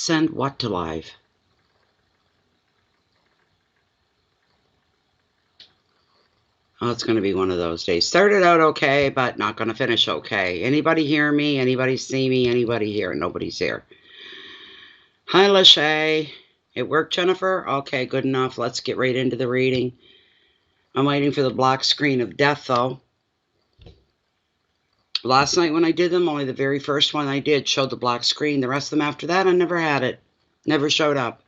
Send what to live? Oh, it's going to be one of those days. Started out okay, but not going to finish okay. Anybody hear me? Anybody see me? Anybody here? Nobody's here. Hi, Lachey. It worked, Jennifer? Okay, good enough. Let's get right into the reading. I'm waiting for the black screen of death, though. Last night when I did them, only the very first one I did showed the black screen. The rest of them after that, I never had it. Never showed up.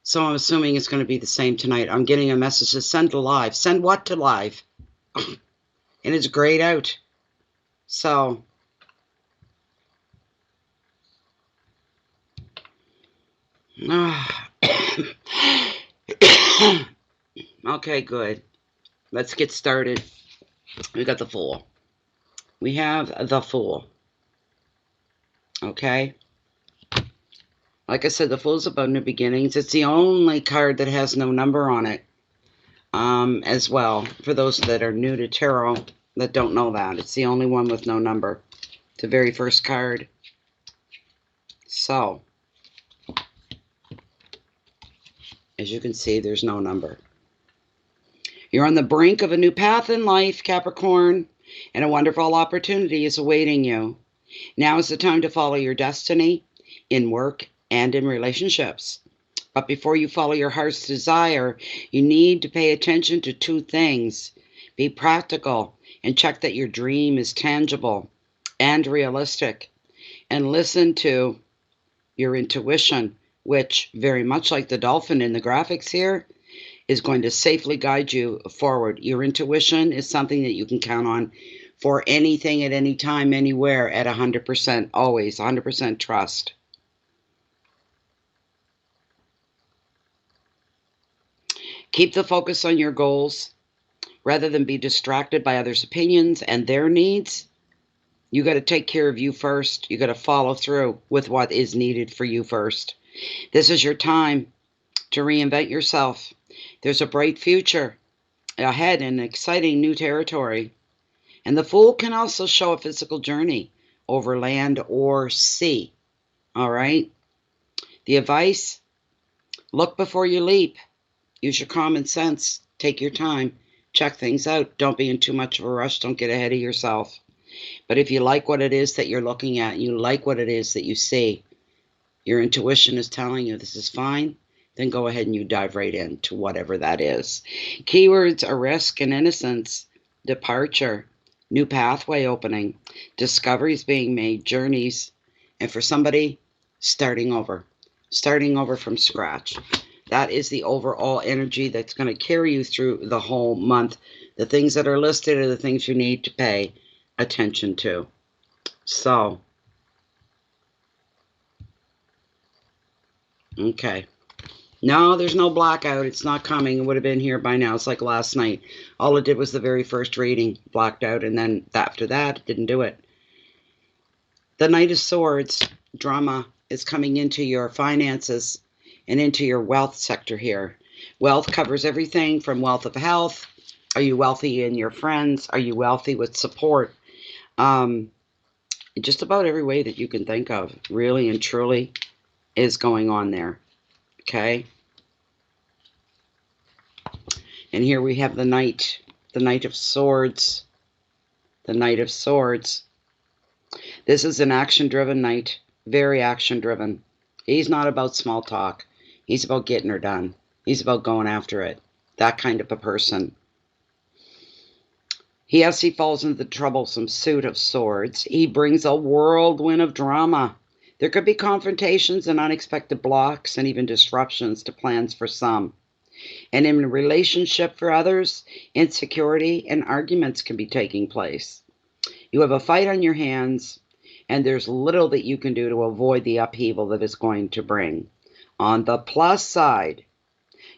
So I'm assuming it's going to be the same tonight. I'm getting a message to send to live. Send what to live? And it's grayed out. So okay, good. Let's get started. We got the Fool. We have the Fool. Okay. Like I said, the Fool's about new beginnings. It's the only card that has no number on it. As well, for those that are new to tarot that don't know that. It's the only one with no number. The very first card. So, as you can see, there's no number. You're on the brink of a new path in life, Capricorn, and a wonderful opportunity is awaiting you. Now is the time to follow your destiny in work and in relationships. But before you follow your heart's desire, you need to pay attention to two things. Be practical and check that your dream is tangible and realistic. And listen to your intuition, which, very much like the dolphin in the graphics here, is going to safely guide you forward. Your intuition is something that you can count on for anything at any time, anywhere, at 100%, always, 100% trust. Keep the focus on your goals rather than be distracted by others' opinions and their needs. You got to take care of you first. You got to follow through with what is needed for you first. This is your time to reinvent yourself. There's a bright future ahead in exciting new territory. And the Fool can also show a physical journey over land or sea. All right? The advice, look before you leap. Use your common sense. Take your time. Check things out. Don't be in too much of a rush. Don't get ahead of yourself. But if you like what it is that you're looking at, you like what it is that you see, your intuition is telling you this is fine, then go ahead and you dive right into whatever that is. Keywords are risk and innocence, departure, new pathway opening, discoveries being made, journeys, and for somebody, starting over from scratch. That is the overall energy that's going to carry you through the whole month. The things that are listed are the things you need to pay attention to. So, okay. No, there's no blackout. It's not coming. It would have been here by now. It's like last night. All it did was the very first reading, blacked out, and then after that, it didn't do it. The Knight of Swords drama is coming into your finances and into your wealth sector here. Wealth covers everything from wealth of health. Are you wealthy in your friends? Are you wealthy with support? Just about every way that you can think of, really and truly, is going on there. Okay? And here we have the Knight of Swords. The Knight of Swords. This is an action-driven knight, very action-driven. He's not about small talk. He's about getting her done. He's about going after it. That kind of a person. He falls into the troublesome suit of swords. He brings a whirlwind of drama. There could be confrontations and unexpected blocks and even disruptions to plans for some. And in a relationship for others, insecurity and arguments can be taking place. You have a fight on your hands, and there's little that you can do to avoid the upheaval that it's going to bring. On the plus side,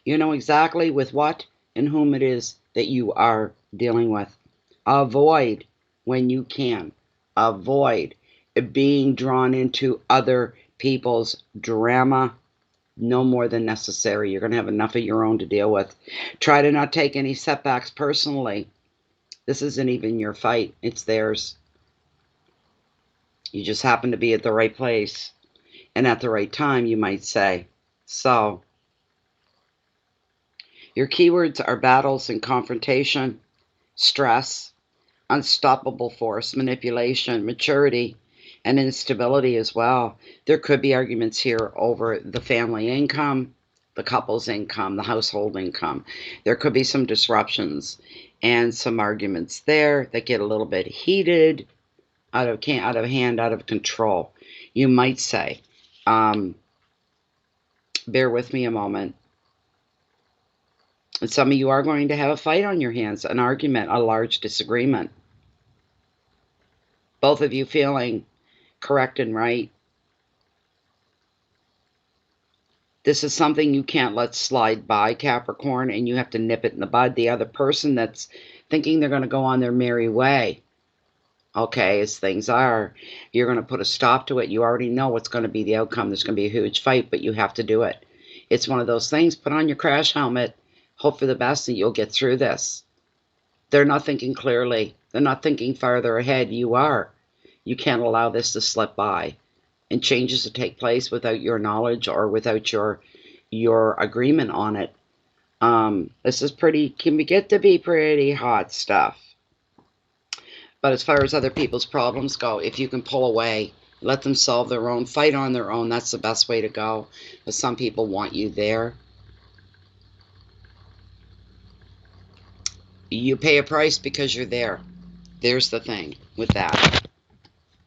you know exactly with what and whom it is that you are dealing with. Avoid, when you can, avoid being drawn into other people's drama no more than necessary. You're going to have enough of your own to deal with. Try to not take any setbacks personally. This isn't even your fight. It's theirs. You just happen to be at the right place. and at the right time, you might say. So, your keywords are battles and confrontation, stress, unstoppable force, manipulation, maturity, and instability as well. There could be arguments here over the family income, the couple's income, the household income. There could be some disruptions and some arguments there that get a little bit heated, out of hand, out of control. You might say, bear with me a moment. And some of you are going to have a fight on your hands, an argument, a large disagreement. Both of you feeling correct and right. This is something you can't let slide by, Capricorn, and you have to nip it in the bud. The other person that's thinking they're going to go on their merry way, okay, as things are, you're going to put a stop to it. You already know what's going to be the outcome. There's going to be a huge fight, but you have to do it. It's one of those things. Put on your crash helmet, hope for the best, and you'll get through this. They're not thinking clearly. They're not thinking farther ahead. You are. You can't allow this to slip by and changes to take place without your knowledge or without your agreement on it. This is can get to be pretty hot stuff. But as far as other people's problems go, if you can pull away, let them solve their own, fight on their own, that's the best way to go. But some people want you there. You pay a price because you're there. There's the thing with that.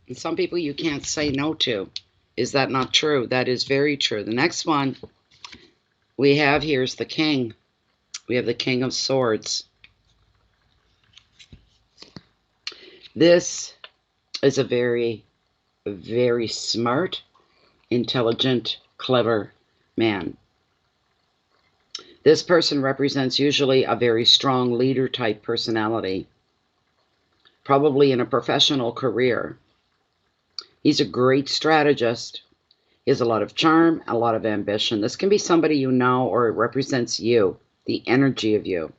And some people you can't say no to. Is that not true? That is very true. The next one we have here is the King. We have the King of Swords. This is a very, very smart, intelligent, clever man. This person represents usually a very strong leader type personality, probably in a professional career. He's a great strategist. He has a lot of charm, a lot of ambition. This can be somebody you know, or it represents you, the energy of you.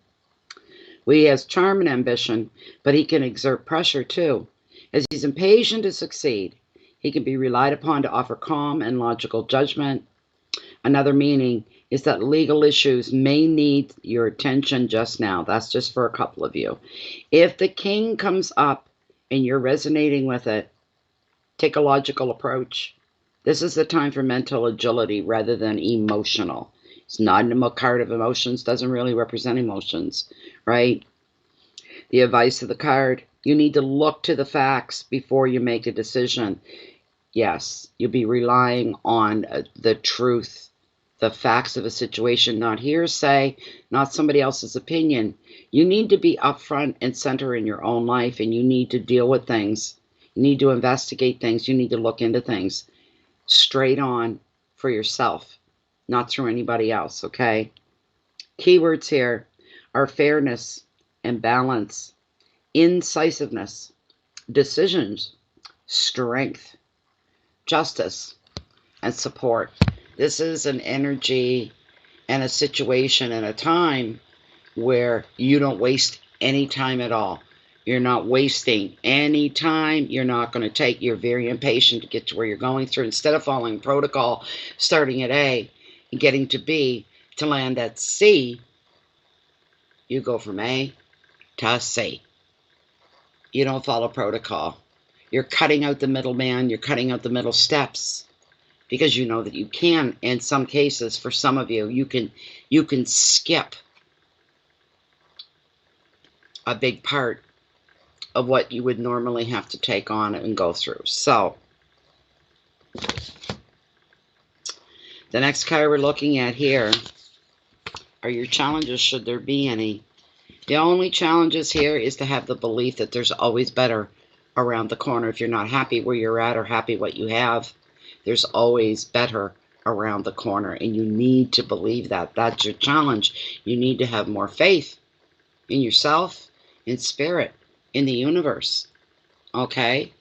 He has charm and ambition, but he can exert pressure too. As he's impatient to succeed, he can be relied upon to offer calm and logical judgment. Another meaning is that legal issues may need your attention just now. That's just for a couple of you. If the King comes up and you're resonating with it, take a logical approach. This is the time for mental agility rather than emotional. It's not a card of emotions, doesn't really represent emotions, right? The advice of the card, you need to look to the facts before you make a decision. Yes, you'll be relying on the truth, the facts of a situation, not hearsay, not somebody else's opinion. You need to be upfront and center in your own life, and you need to deal with things. You need to investigate things. You need to look into things straight on for yourself, not through anybody else, okay? Keywords here are fairness and balance, incisiveness, decisions, strength, justice, and support. This is an energy and a situation and a time where you don't waste any time at all. You're not wasting any time. You're very impatient to get to where you're going through. Instead of following protocol, starting at A and getting to B to land at C, you go from A to C. You don't follow protocol. You're cutting out the middleman. You're cutting out the middle steps because you know that you can. In some cases, for some of you, you can skip a big part of what you would normally have to take on and go through. So, the next card we're looking at here are your challenges, should there be any. The only challenges here is to have the belief that there's always better around the corner. If you're not happy where you're at or happy what you have, there's always better around the corner, and you need to believe that. That's your challenge. You need to have more faith in yourself, in spirit, in the universe. Okay?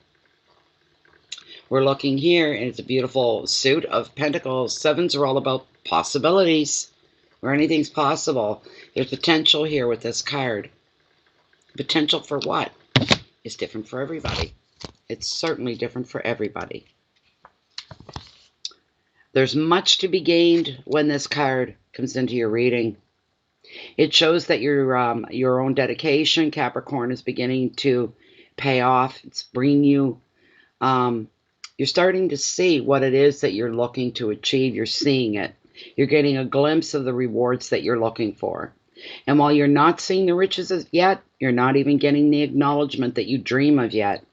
We're looking here, and it's a beautiful suit of pentacles. Sevens are all about possibilities, where anything's possible. There's potential here with this card. Potential for what? It's different for everybody. It's certainly different for everybody. There's much to be gained when this card comes into your reading. It shows that your own dedication, Capricorn, is beginning to pay off. It's bringing you, you're starting to see what it is that you're looking to achieve. You're seeing it. You're getting a glimpse of the rewards that you're looking for. And while you're not seeing the riches yet, you're not even getting the acknowledgement that you dream of yet.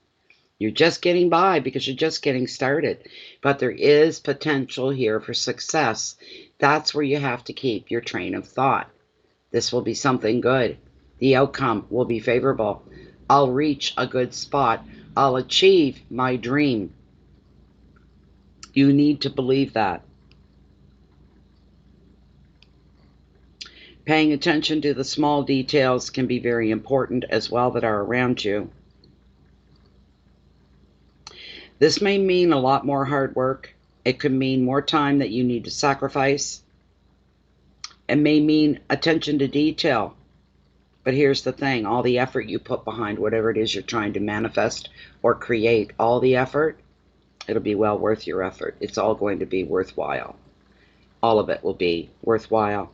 You're just getting by because you're just getting started. But there is potential here for success. That's where you have to keep your train of thought. This will be something good. The outcome will be favorable. I'll reach a good spot. I'll achieve my dream. You need to believe that. Paying attention to the small details can be very important as well that are around you. This may mean a lot more hard work. It could mean more time that you need to sacrifice. It may mean attention to detail. But here's the thing, all the effort you put behind whatever it is you're trying to manifest or create, all the effort, it'll be well worth your effort. It's all going to be worthwhile. All of it will be worthwhile.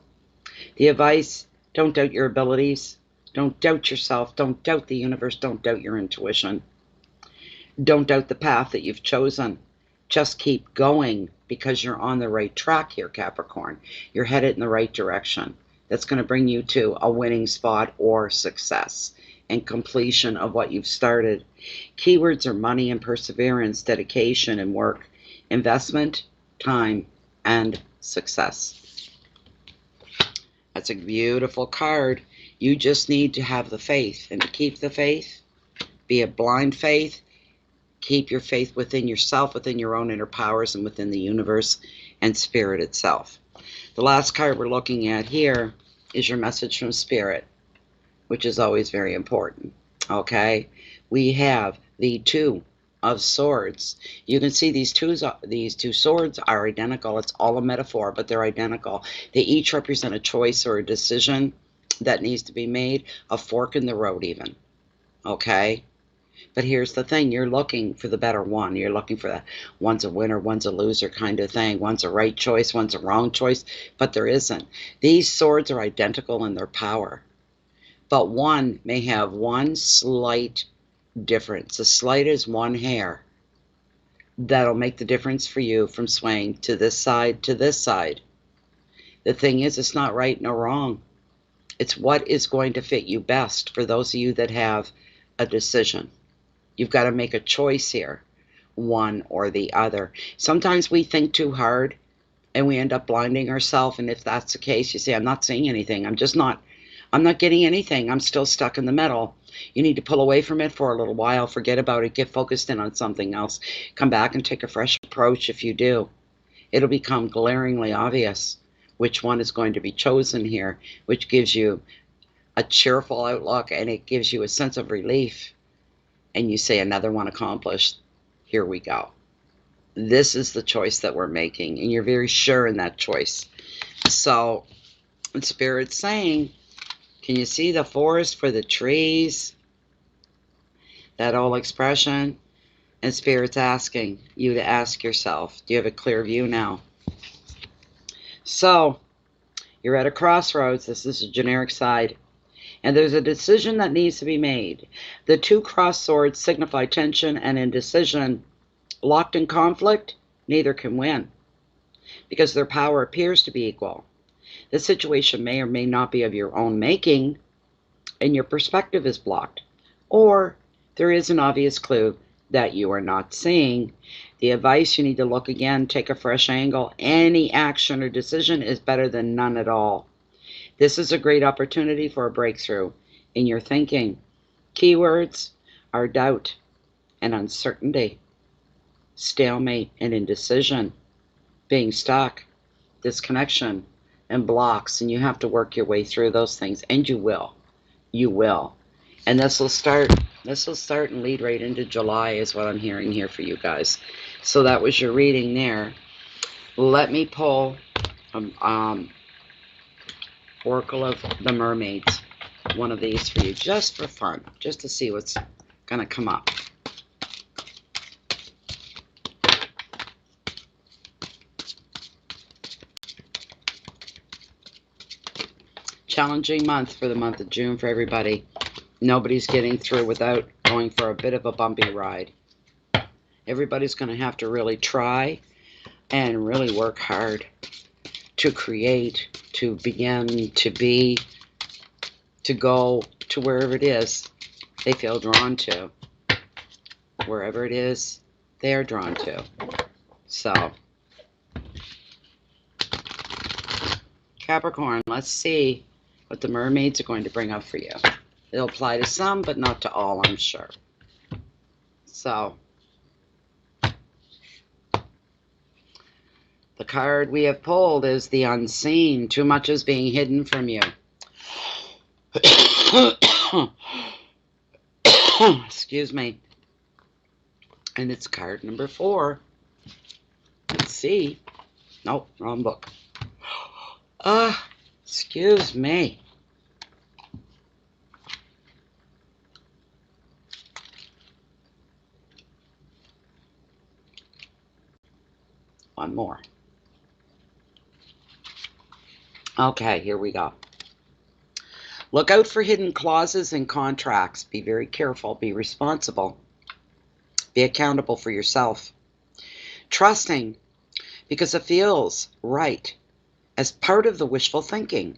The advice, don't doubt your abilities. Don't doubt yourself. Don't doubt the universe. Don't doubt your intuition. Don't doubt the path that you've chosen. Just keep going because you're on the right track here, Capricorn. You're headed in the right direction. That's going to bring you to a winning spot or success and completion of what you've started. Keywords are money and perseverance, dedication and work, investment, time, and success. That's a beautiful card. You just need to have the faith, and to keep the faith, be a blind faith. Keep your faith within yourself, within your own inner powers, and within the universe and spirit itself. The last card we're looking at here is your message from spirit, which is always very important. Okay? We have the Two of Swords. You can see these two swords are identical. It's all a metaphor, but they're identical. They each represent a choice or a decision that needs to be made, a fork in the road even. Okay? But here's the thing, you're looking for the better one. You're looking for that one's a winner, one's a loser kind of thing. One's a right choice, one's a wrong choice, but there isn't. These swords are identical in their power, but one may have one slight difference. The slight is one hair that'll make the difference for you from swaying to this side to this side. The thing is, it's not right nor wrong. It's what is going to fit you best for those of you that have a decision. You've got to make a choice here, one or the other. Sometimes we think too hard and we end up blinding ourselves. And if that's the case, you say, I'm not seeing anything. I'm not getting anything. I'm still stuck in the middle. You need to pull away from it for a little while. Forget about it. Get focused in on something else. Come back and take a fresh approach. If you do, it'll become glaringly obvious which one is going to be chosen here, which gives you a cheerful outlook and it gives you a sense of relief. And you say, another one accomplished. Here we go. This is the choice that we're making, and you're very sure in that choice. So, Spirit's saying, can you see the forest for the trees? That old expression. And Spirit's asking you to ask yourself, do you have a clear view now? So, you're at a crossroads. This is a generic side. And there's a decision that needs to be made. The two crossed swords signify tension and indecision. Locked in conflict, neither can win, because their power appears to be equal. The situation may or may not be of your own making, and your perspective is blocked. Or there is an obvious clue that you are not seeing. The advice, you need to look again, take a fresh angle. Any action or decision is better than none at all. This is a great opportunity for a breakthrough in your thinking. Keywords are doubt and uncertainty, stalemate and indecision, being stuck, disconnection, and blocks. And you have to work your way through those things, and you will. You will. And this will start and lead right into July is what I'm hearing here for you guys. So that was your reading there. Let me pull Oracle of the Mermaids, one of these for you, just for fun, just to see what's going to come up. Challenging month for the month of June for everybody. Nobody's getting through without going for a bit of a bumpy ride. Everybody's going to have to really try and really work hard to create, to begin, to be, to go to wherever it is they feel drawn to. Wherever it is they are drawn to. So, Capricorn, let's see what the mermaids are going to bring up for you. It'll apply to some, but not to all, I'm sure. So, the card we have pulled is the unseen. Too much is being hidden from you. Excuse me. And it's card number 4. Let's see. Nope, wrong book. Excuse me. One more. Okay, here we go. Look out for hidden clauses in contracts. Be very careful. Be responsible. Be accountable for yourself. Trusting because it feels right as part of the wishful thinking.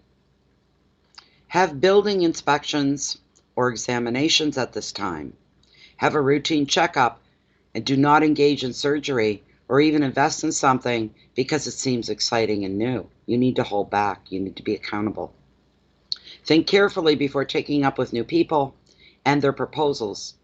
Have building inspections or examinations at this time. Have a routine checkup and do not engage in surgery or even invest in something because it seems exciting and new. You need to hold back. You need to be accountable. Think carefully before taking up with new people and their proposals.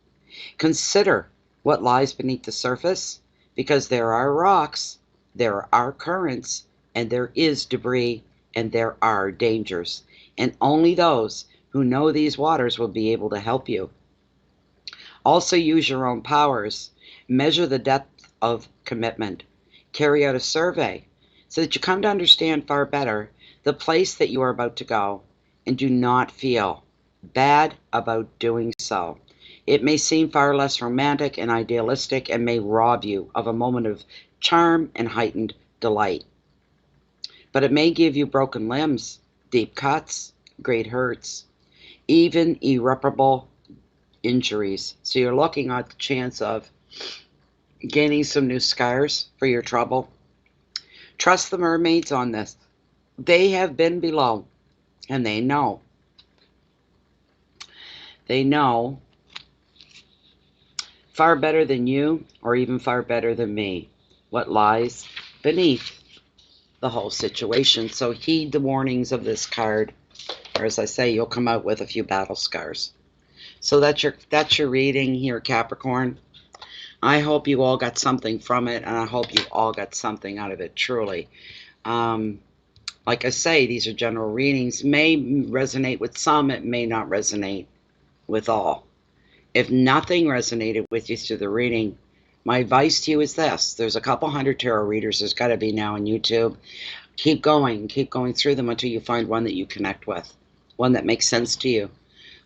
Consider what lies beneath the surface because there are rocks, there are currents, and there is debris, and there are dangers. And only those who know these waters will be able to help you. Also use your own powers. Measure the depth of commitment. Carry out a survey so that you come to understand far better the place that you are about to go and do not feel bad about doing so. It may seem far less romantic and idealistic and may rob you of a moment of charm and heightened delight. But it may give you broken limbs, deep cuts, great hurts, even irreparable injuries. So you're looking at the chance of gaining some new scars for your trouble. Trust the mermaids on this. They have been below, and they know. They know far better than you, or even far better than me, what lies beneath the whole situation. So heed the warnings of this card, or as I say, you'll come out with a few battle scars. So that's your reading here, Capricorn. I hope you all got something from it, and I hope you all got something out of it, truly. Like I say, these are general readings. May resonate with some, it may not resonate with all. If nothing resonated with you through the reading, my advice to you is this. There's a couple hundred tarot readers. There's got to be now on YouTube. Keep going through them until you find one that you connect with, one that makes sense to you,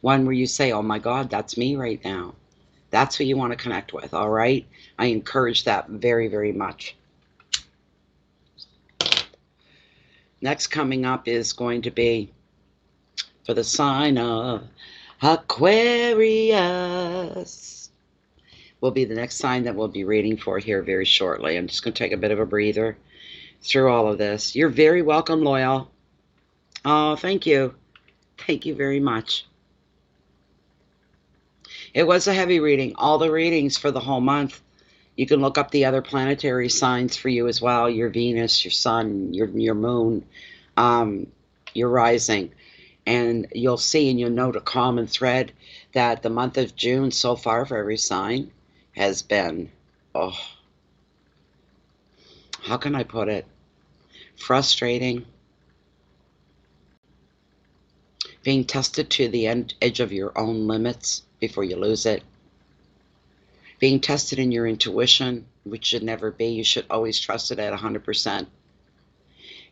one where you say, oh my God, that's me right now. That's who you want to connect with, all right? I encourage that very, very much. Next coming up is going to be for the sign of Aquarius. Will be the next sign that we'll be reading for here very shortly. I'm just going to take a bit of a breather through all of this. You're very welcome, Loyal. Oh, thank you. Thank you very much. It was a heavy reading. All the readings for the whole month. You can look up the other planetary signs for you as well. Your Venus, your Sun, your Moon, your rising. And you'll see and you'll note a common thread that the month of June so far for every sign has been, oh, how can I put it? Frustrating. Being tested to the edge of your own limits before you lose it. Being tested in your intuition, which should never be. You should always trust it at 100%.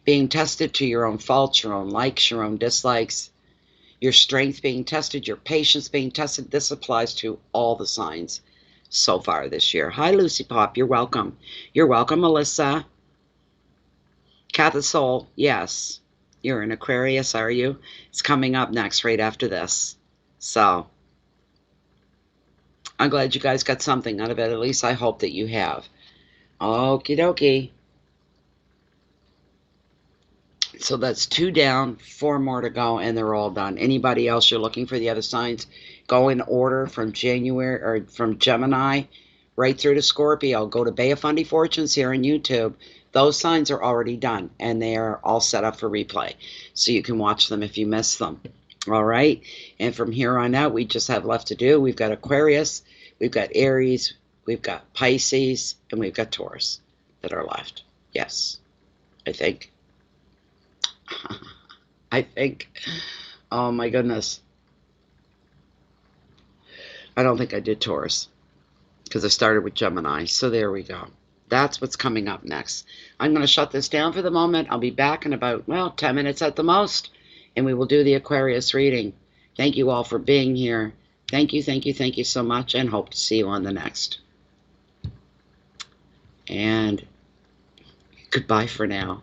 Being tested to your own faults, your own likes, your own dislikes. Your strength being tested, your patience being tested. This applies to all the signs so far this year. Hi, Lucy Pop. You're welcome. You're welcome, Melissa. Cat the Soul. Yes. You're an Aquarius, are you? It's coming up next, right after this. So, I'm glad you guys got something out of it. At least I hope that you have. Okie dokie. So that's 2 down, 4 more to go, and they're all done. Anybody else you're looking for the other signs, go in order from January, or from Gemini right through to Scorpio. Go to Bay of Fundy Fortunes here on YouTube. Those signs are already done, and they are all set up for replay. So you can watch them if you miss them. All right? And from here on out, we just have left to do. We've got Aquarius, we've got Aries, we've got Pisces, and we've got Taurus that are left. Yes, I think. I think. Oh my goodness. I don't think I did Taurus because I started with Gemini. So there we go. That's what's coming up next. I'm going to shut this down for the moment. I'll be back in about, well, 10 minutes at the most, and we will do the Aquarius reading. Thank you all for being here. Thank you, thank you, thank you so much, and hope to see you on the next. And goodbye for now.